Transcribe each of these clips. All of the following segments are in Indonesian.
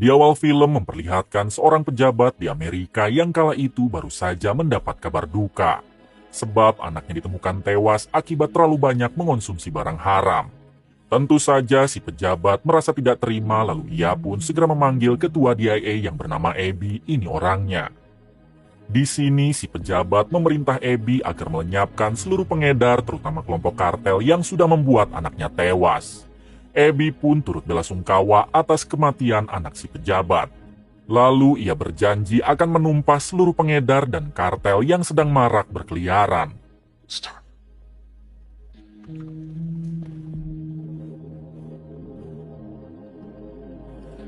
Di awal film memperlihatkan seorang pejabat di Amerika yang kala itu baru saja mendapat kabar duka, sebab anaknya ditemukan tewas akibat terlalu banyak mengonsumsi barang haram. Tentu saja si pejabat merasa tidak terima, lalu ia pun segera memanggil ketua DIA yang bernama Abby, ini orangnya. Di sini si pejabat memerintah Abby agar melenyapkan seluruh pengedar terutama kelompok kartel yang sudah membuat anaknya tewas. Abby pun turut belasungkawa atas kematian anak si pejabat. Lalu ia berjanji akan menumpas seluruh pengedar dan kartel yang sedang marak berkeliaran.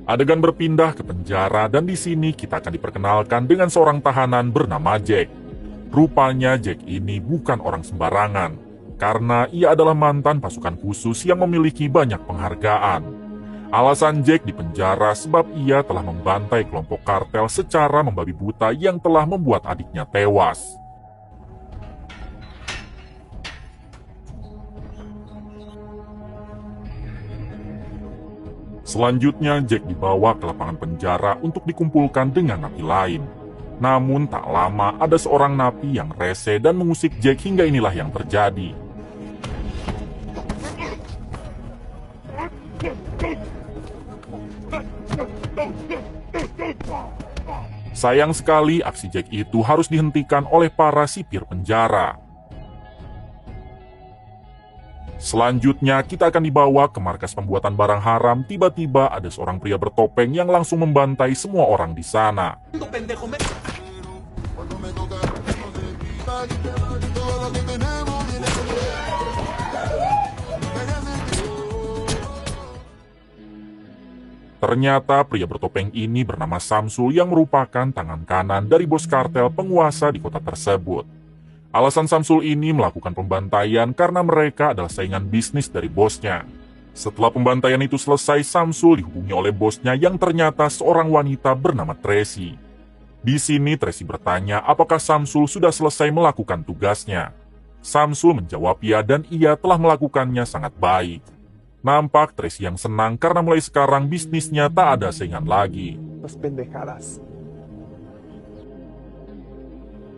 Adegan berpindah ke penjara dan di sini kita akan diperkenalkan dengan seorang tahanan bernama Jack. Rupanya Jack ini bukan orang sembarangan, karena ia adalah mantan pasukan khusus yang memiliki banyak penghargaan. Alasan Jack dipenjara sebab ia telah membantai kelompok kartel secara membabi buta yang telah membuat adiknya tewas. Selanjutnya Jack dibawa ke lapangan penjara untuk dikumpulkan dengan napi lain. Namun tak lama ada seorang napi yang rese dan mengusik Jack hingga inilah yang terjadi. Sayang sekali aksi Jack itu harus dihentikan oleh para sipir penjara. Selanjutnya kita akan dibawa ke markas pembuatan barang haram. Tiba-tiba ada seorang pria bertopeng yang langsung membantai semua orang di sana. Ternyata pria bertopeng ini bernama Samsul yang merupakan tangan kanan dari bos kartel penguasa di kota tersebut. Alasan Samsul ini melakukan pembantaian karena mereka adalah saingan bisnis dari bosnya. Setelah pembantaian itu selesai, Samsul dihubungi oleh bosnya yang ternyata seorang wanita bernama Tracy. Di sini Tracy bertanya apakah Samsul sudah selesai melakukan tugasnya. Samsul menjawab ya dan ia telah melakukannya sangat baik. Nampak Tracy yang senang karena mulai sekarang bisnisnya tak ada saingan lagi.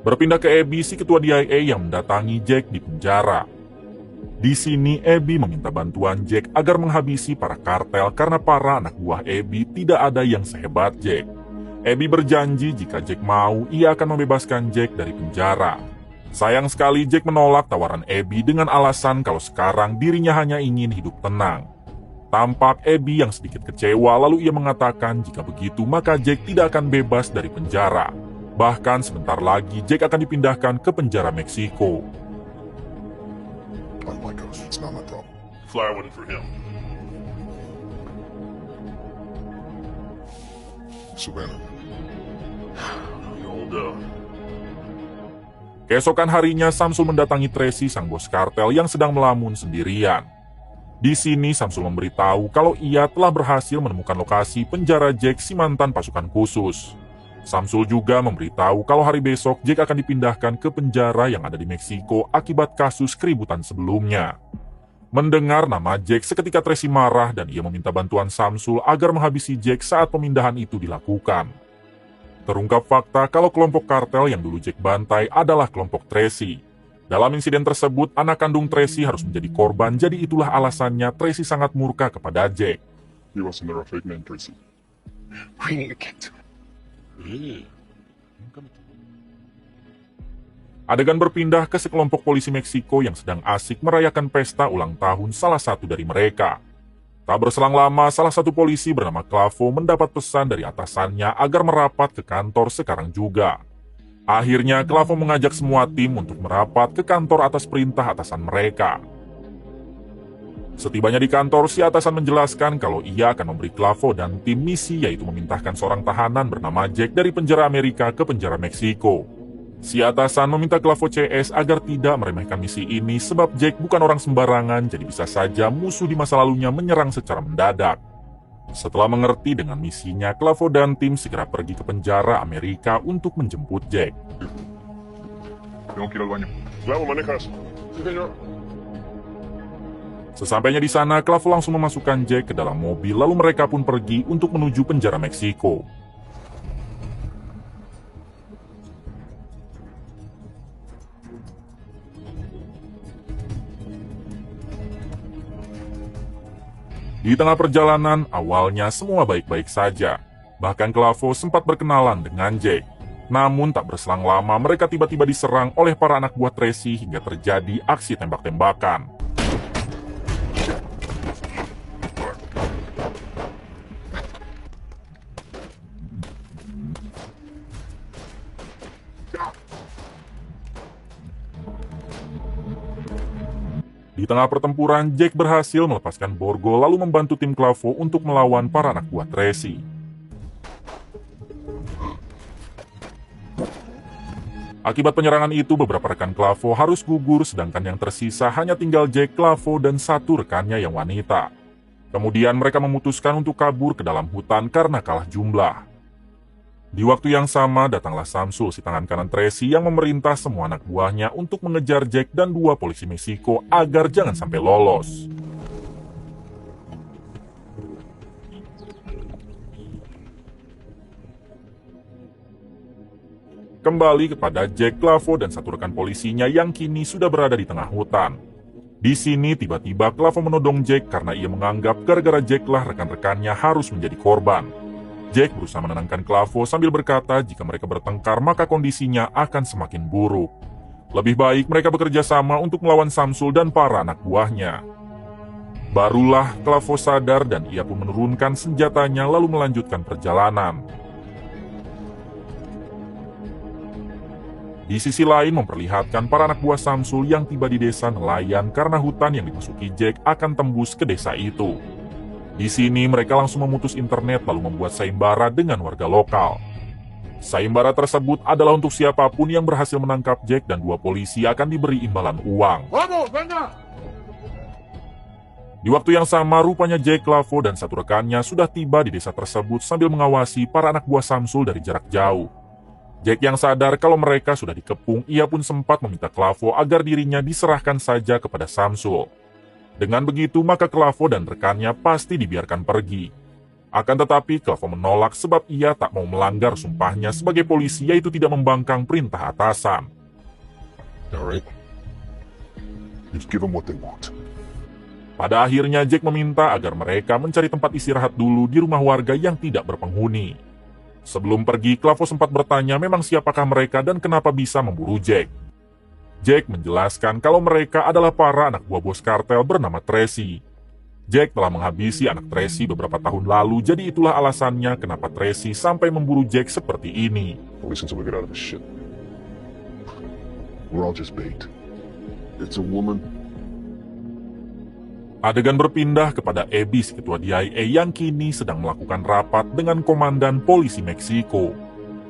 Berpindah ke Abby, si ketua DIA yang mendatangi Jack di penjara. Di sini Abby meminta bantuan Jack agar menghabisi para kartel karena para anak buah Abby tidak ada yang sehebat Jack. Abby berjanji jika Jack mau, ia akan membebaskan Jack dari penjara. Sayang sekali Jack menolak tawaran Abby dengan alasan kalau sekarang dirinya hanya ingin hidup tenang. Tampak Abby yang sedikit kecewa, lalu ia mengatakan jika begitu maka Jack tidak akan bebas dari penjara. Bahkan sebentar lagi Jack akan dipindahkan ke penjara Meksiko. Keesokan harinya Samsul mendatangi Tracy, sang bos kartel yang sedang melamun sendirian. Di sini Samsul memberitahu kalau ia telah berhasil menemukan lokasi penjara Jack, si mantan pasukan khusus. Samsul juga memberitahu kalau hari besok Jack akan dipindahkan ke penjara yang ada di Meksiko akibat kasus keributan sebelumnya. Mendengar nama Jack, seketika Tracy marah dan ia meminta bantuan Samsul agar menghabisi Jack saat pemindahan itu dilakukan. Terungkap fakta kalau kelompok kartel yang dulu Jack bantai adalah kelompok Tracy. Dalam insiden tersebut, anak kandung Tracy harus menjadi korban, jadi itulah alasannya Tracy sangat murka kepada Jack. He wasn't a fake name, Tracy. Bring your kid to me. Adegan berpindah ke sekelompok polisi Meksiko yang sedang asik merayakan pesta ulang tahun salah satu dari mereka. Tak berselang lama, salah satu polisi bernama Clavo mendapat pesan dari atasannya agar merapat ke kantor sekarang juga. Akhirnya Clavo mengajak semua tim untuk merapat ke kantor atas perintah atasan mereka. Setibanya di kantor, si atasan menjelaskan kalau ia akan memberi Clavo dan tim misi, yaitu memintahkan seorang tahanan bernama Jack dari penjara Amerika ke penjara Meksiko. Si atasan meminta Clavo CS agar tidak meremehkan misi ini sebab Jack bukan orang sembarangan, jadi bisa saja musuh di masa lalunya menyerang secara mendadak. Setelah mengerti dengan misinya, Clavo dan tim segera pergi ke penjara Amerika untuk menjemput Jack. Tengo que ir al baño. Clavo, manejas. Sí, señor. Sesampainya di sana, Clavo langsung memasukkan Jack ke dalam mobil, lalu mereka pun pergi untuk menuju penjara Meksiko. Di tengah perjalanan, awalnya semua baik-baik saja. Bahkan Clavo sempat berkenalan dengan Jack. Namun tak berselang lama, mereka tiba-tiba diserang oleh para anak buah Tracy hingga terjadi aksi tembak-tembakan. Di tengah pertempuran, Jack berhasil melepaskan borgol lalu membantu tim Clavo untuk melawan para anak buah Tracy. Akibat penyerangan itu, beberapa rekan Clavo harus gugur, sedangkan yang tersisa hanya tinggal Jack, Clavo, dan satu rekannya yang wanita. Kemudian mereka memutuskan untuk kabur ke dalam hutan karena kalah jumlah. Di waktu yang sama, datanglah Samsul, si tangan kanan Tracy, yang memerintah semua anak buahnya untuk mengejar Jack dan dua polisi Meksiko agar jangan sampai lolos. Kembali kepada Jack, Clavo, dan satu rekan polisinya yang kini sudah berada di tengah hutan. Di sini tiba-tiba Clavo menodong Jack karena ia menganggap gara-gara Jacklah rekan-rekannya harus menjadi korban. Jack berusaha menenangkan Clavo sambil berkata jika mereka bertengkar maka kondisinya akan semakin buruk. Lebih baik mereka bekerja sama untuk melawan Samsul dan para anak buahnya. Barulah Clavo sadar dan ia pun menurunkan senjatanya lalu melanjutkan perjalanan. Di sisi lain memperlihatkan para anak buah Samsul yang tiba di desa nelayan karena hutan yang dimasuki Jack akan tembus ke desa itu. Di sini mereka langsung memutus internet lalu membuat sayembara dengan warga lokal. Sayembara tersebut adalah untuk siapapun yang berhasil menangkap Jack dan dua polisi akan diberi imbalan uang. Di waktu yang sama, rupanya Jack, Clavo, dan satu rekannya sudah tiba di desa tersebut sambil mengawasi para anak buah Samsul dari jarak jauh. Jack yang sadar kalau mereka sudah dikepung, ia pun sempat meminta Clavo agar dirinya diserahkan saja kepada Samsul. Dengan begitu, maka Clavo dan rekannya pasti dibiarkan pergi. Akan tetapi, Clavo menolak sebab ia tak mau melanggar sumpahnya sebagai polisi, yaitu tidak membangkang perintah atasan. Alright. Just give them what they want. Pada akhirnya, Jack meminta agar mereka mencari tempat istirahat dulu di rumah warga yang tidak berpenghuni. Sebelum pergi, Clavo sempat bertanya memang siapakah mereka dan kenapa bisa memburu Jack. Jack menjelaskan kalau mereka adalah para anak buah bos kartel bernama Tracy. Jack telah menghabisi anak Tracy beberapa tahun lalu, jadi itulah alasannya kenapa Tracy sampai memburu Jack seperti ini. Listen till we get out of this shit. We're all just bait. It's a woman. Adegan berpindah kepada Abby, ketua DIA yang kini sedang melakukan rapat dengan komandan polisi Meksiko.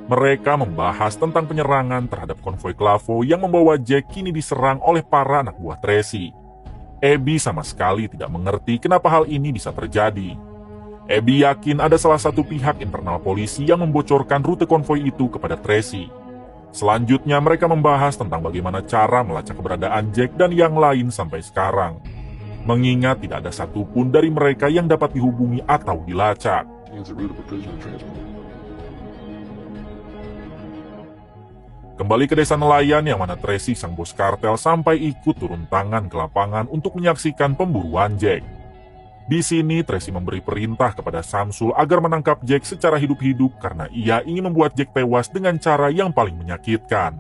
Mereka membahas tentang penyerangan terhadap konvoi Clavo yang membawa Jack kini diserang oleh para anak buah Tracy. Abby sama sekali tidak mengerti kenapa hal ini bisa terjadi. Abby yakin ada salah satu pihak internal polisi yang membocorkan rute konvoi itu kepada Tracy. Selanjutnya mereka membahas tentang bagaimana cara melacak keberadaan Jack dan yang lain sampai sekarang. Mengingat tidak ada satupun dari mereka yang dapat dihubungi atau dilacak. Kembali ke desa nelayan yang mana Tracy sang bos kartel sampai ikut turun tangan ke lapangan untuk menyaksikan pemburuan Jack. Di sini Tracy memberi perintah kepada Samsul agar menangkap Jack secara hidup-hidup karena ia ingin membuat Jack tewas dengan cara yang paling menyakitkan.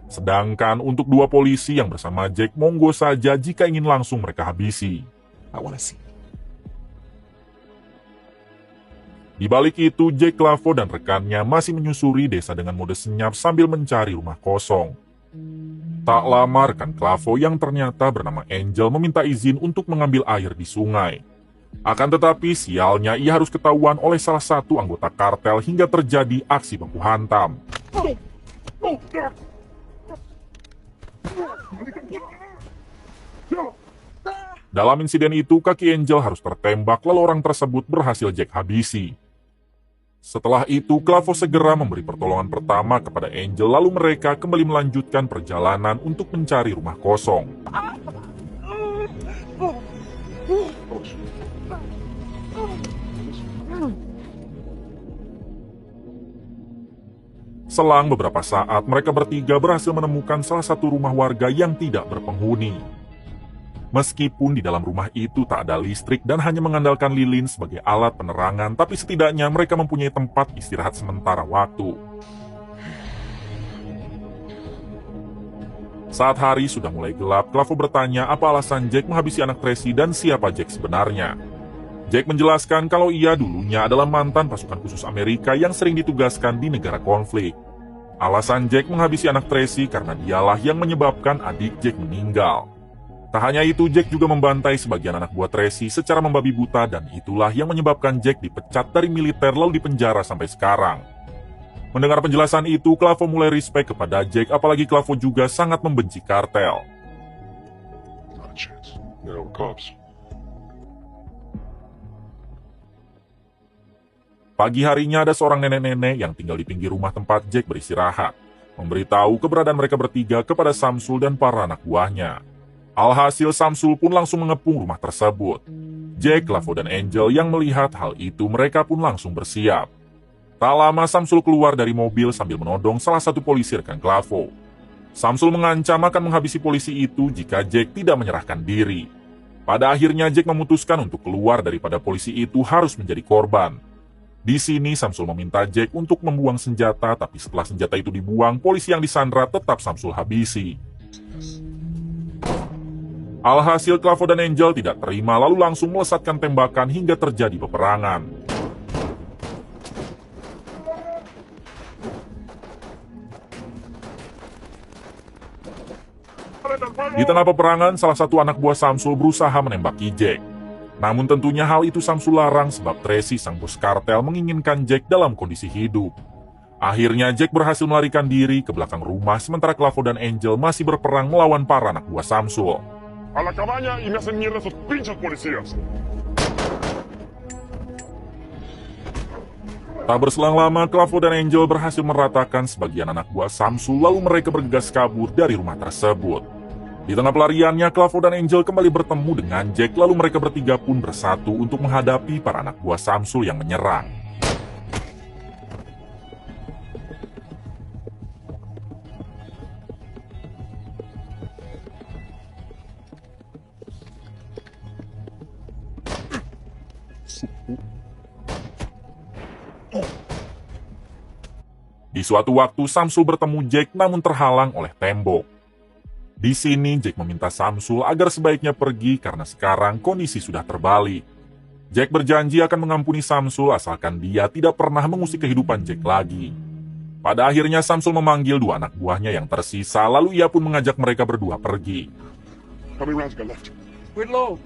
Sedangkan untuk dua polisi yang bersama Jack, monggo saja jika ingin langsung mereka habisi. I wanna see. Di balik itu, Jack, Clavo, dan rekannya masih menyusuri desa dengan mode senyap sambil mencari rumah kosong. Tak lama, rekan Clavo yang ternyata bernama Angel meminta izin untuk mengambil air di sungai. Akan tetapi, sialnya ia harus ketahuan oleh salah satu anggota kartel hingga terjadi aksi baku hantam. Dalam insiden itu, kaki Angel harus tertembak lalu orang tersebut berhasil Jack habisi. Setelah itu, Clavo segera memberi pertolongan pertama kepada Angel lalu mereka kembali melanjutkan perjalanan untuk mencari rumah kosong. Selang beberapa saat, mereka bertiga berhasil menemukan salah satu rumah warga yang tidak berpenghuni. Meskipun di dalam rumah itu tak ada listrik dan hanya mengandalkan lilin sebagai alat penerangan, tapi setidaknya mereka mempunyai tempat istirahat sementara waktu. Saat hari sudah mulai gelap, Clavo bertanya apa alasan Jack menghabisi anak Tracy dan siapa Jack sebenarnya. Jack menjelaskan kalau ia dulunya adalah mantan pasukan khusus Amerika yang sering ditugaskan di negara konflik. Alasan Jack menghabisi anak Tracy karena dialah yang menyebabkan adik Jack meninggal. Tak hanya itu, Jack juga membantai sebagian anak buah Tracy secara membabi buta dan itulah yang menyebabkan Jack dipecat dari militer lalu dipenjara sampai sekarang. Mendengar penjelasan itu, Clavo mulai respect kepada Jack, apalagi Clavo juga sangat membenci kartel. Not a chance. They're all cops. Pagi harinya ada seorang nenek-nenek yang tinggal di pinggir rumah tempat Jack beristirahat, memberitahu keberadaan mereka bertiga kepada Samsul dan para anak buahnya. Alhasil Samsul pun langsung mengepung rumah tersebut. Jack, Clavo, dan Angel yang melihat hal itu mereka pun langsung bersiap. Tak lama Samsul keluar dari mobil sambil menodong salah satu polisi rekan Clavo. Samsul mengancam akan menghabisi polisi itu jika Jack tidak menyerahkan diri. Pada akhirnya Jack memutuskan untuk keluar daripada polisi itu harus menjadi korban. Di sini Samsul meminta Jack untuk membuang senjata, tapi setelah senjata itu dibuang, polisi yang disandra tetap Samsul habisi. Alhasil Clavo dan Angel tidak terima lalu langsung melesatkan tembakan hingga terjadi peperangan. Di tengah peperangan, salah satu anak buah Samsul berusaha menembaki Jack. Namun tentunya hal itu Samsul larang sebab Tracy, sang bos kartel, menginginkan Jack dalam kondisi hidup. Akhirnya Jack berhasil melarikan diri ke belakang rumah sementara Clavo dan Angel masih berperang melawan para anak buah Samsul. A la cabaña y me hacen mierda esos pinches policías. Tak berselang lama, Clavo dan Angel berhasil meratakan sebagian anak buah Samsul lalu mereka bergegas kabur dari rumah tersebut. Di tengah pelariannya, Clavo dan Angel kembali bertemu dengan Jack lalu mereka bertiga pun bersatu untuk menghadapi para anak buah Samsul yang menyerang. Di suatu waktu, Samsul bertemu Jack namun terhalang oleh tembok. Di sini, Jack meminta Samsul agar sebaiknya pergi karena sekarang kondisi sudah terbalik. Jack berjanji akan mengampuni Samsul asalkan dia tidak pernah mengusik kehidupan Jack lagi. Pada akhirnya, Samsul memanggil dua anak buahnya yang tersisa, lalu ia pun mengajak mereka berdua pergi. How many rounds got left? We're low.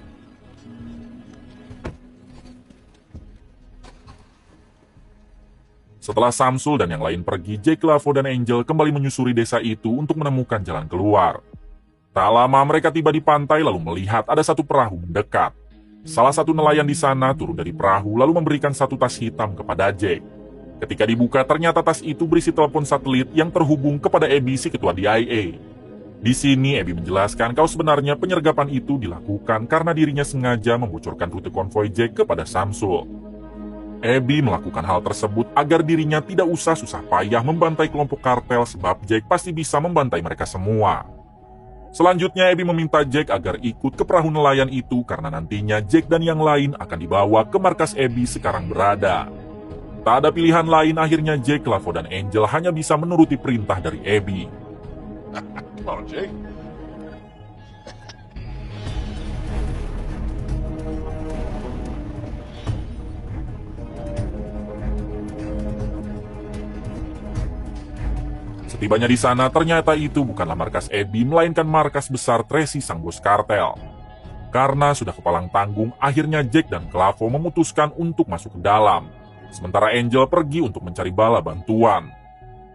Setelah Samsul dan yang lain pergi, Jack, Clavo, dan Angel kembali menyusuri desa itu untuk menemukan jalan keluar. Tak lama mereka tiba di pantai lalu melihat ada satu perahu mendekat. Salah satu nelayan di sana turun dari perahu lalu memberikan satu tas hitam kepada Jack. Ketika dibuka ternyata tas itu berisi telepon satelit yang terhubung kepada Abby, si ketua DIA. Di sini Abby menjelaskan kalau sebenarnya penyergapan itu dilakukan karena dirinya sengaja membocorkan rute konvoi Jack kepada Samsul. Abby melakukan hal tersebut agar dirinya tidak usah susah payah membantai kelompok kartel sebab Jack pasti bisa membantai mereka semua. Selanjutnya Abby meminta Jack agar ikut ke perahu nelayan itu karena nantinya Jack dan yang lain akan dibawa ke markas Abby sekarang berada. Tak ada pilihan lain, akhirnya Jack, Clavo, dan Angel hanya bisa menuruti perintah dari Abby. Come on, Jake. Setibanya di sana, ternyata itu bukanlah markas Abby, melainkan markas besar Tracy, sang bos kartel. Karena sudah kepalang tanggung, akhirnya Jack dan Clavo memutuskan untuk masuk ke dalam. Sementara Angel pergi untuk mencari bala bantuan.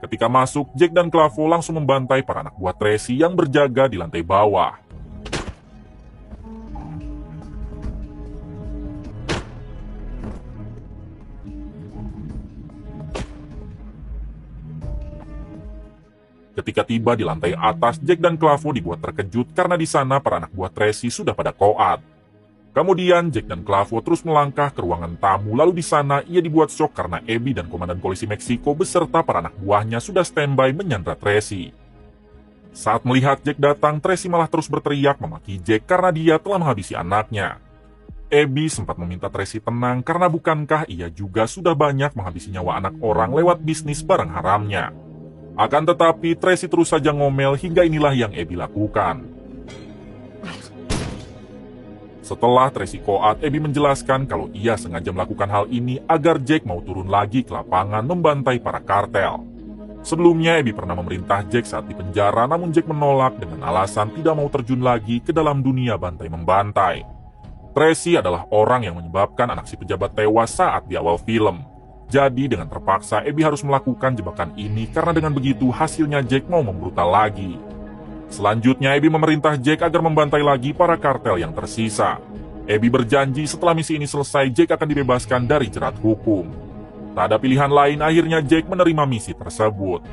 Ketika masuk, Jack dan Clavo langsung membantai para anak buah Tracy yang berjaga di lantai bawah. Ketika tiba di lantai atas, Jack dan Clavo dibuat terkejut karena di sana para anak buah Tracy sudah pada koat. Kemudian Jack dan Clavo terus melangkah ke ruangan tamu, lalu di sana ia dibuat shock karena Abby dan Komandan Polisi Meksiko beserta para anak buahnya sudah standby menyandra Tracy. Saat melihat Jack datang, Tracy malah terus berteriak memaki Jack karena dia telah menghabisi anaknya. Abby sempat meminta Tracy tenang karena bukankah ia juga sudah banyak menghabisi nyawa anak orang lewat bisnis barang haramnya. Akan tetapi Tracy terus saja ngomel hingga inilah yang Abby lakukan. Setelah Tracy koat, Abby menjelaskan kalau ia sengaja melakukan hal ini agar Jack mau turun lagi ke lapangan membantai para kartel. Sebelumnya Abby pernah memerintah Jack saat di penjara, namun Jack menolak dengan alasan tidak mau terjun lagi ke dalam dunia bantai-membantai. Tracy adalah orang yang menyebabkan anak si pejabat tewas saat di awal film. Jadi dengan terpaksa Abby harus melakukan jebakan ini karena dengan begitu hasilnya Jack mau membrutal lagi. Selanjutnya Abby memerintah Jack agar membantai lagi para kartel yang tersisa. Abby berjanji setelah misi ini selesai Jack akan dibebaskan dari jerat hukum. Tak ada pilihan lain, akhirnya Jack menerima misi tersebut.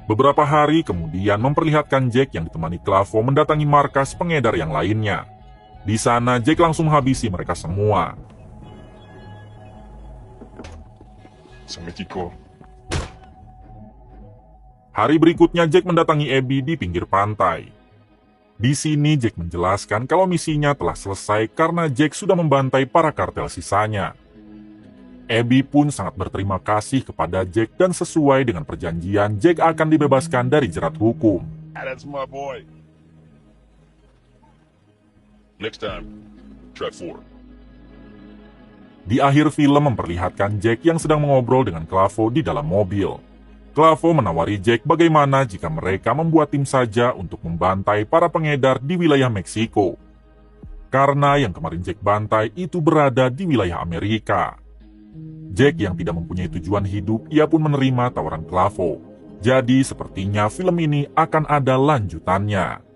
Beberapa hari kemudian memperlihatkan Jack yang ditemani Clavo mendatangi markas pengedar yang lainnya. Di sana Jack langsung menghabisi mereka semua. Sa Mexico. Hari berikutnya Jack mendatangi Abby di pinggir pantai. Di sini Jack menjelaskan kalau misinya telah selesai karena Jack sudah membantai para kartel sisanya. Abby pun sangat berterima kasih kepada Jack dan sesuai dengan perjanjian Jack akan dibebaskan dari jerat hukum. That's my boy. Next time, try 4. Di akhir film memperlihatkan Jack yang sedang mengobrol dengan Clavo di dalam mobil. Clavo menawari Jack bagaimana jika mereka membuat tim saja untuk membantai para pengedar di wilayah Meksiko. Karena yang kemarin Jack bantai itu berada di wilayah Amerika. Jack yang tidak mempunyai tujuan hidup, ia pun menerima tawaran Clavo. Jadi sepertinya film ini akan ada lanjutannya.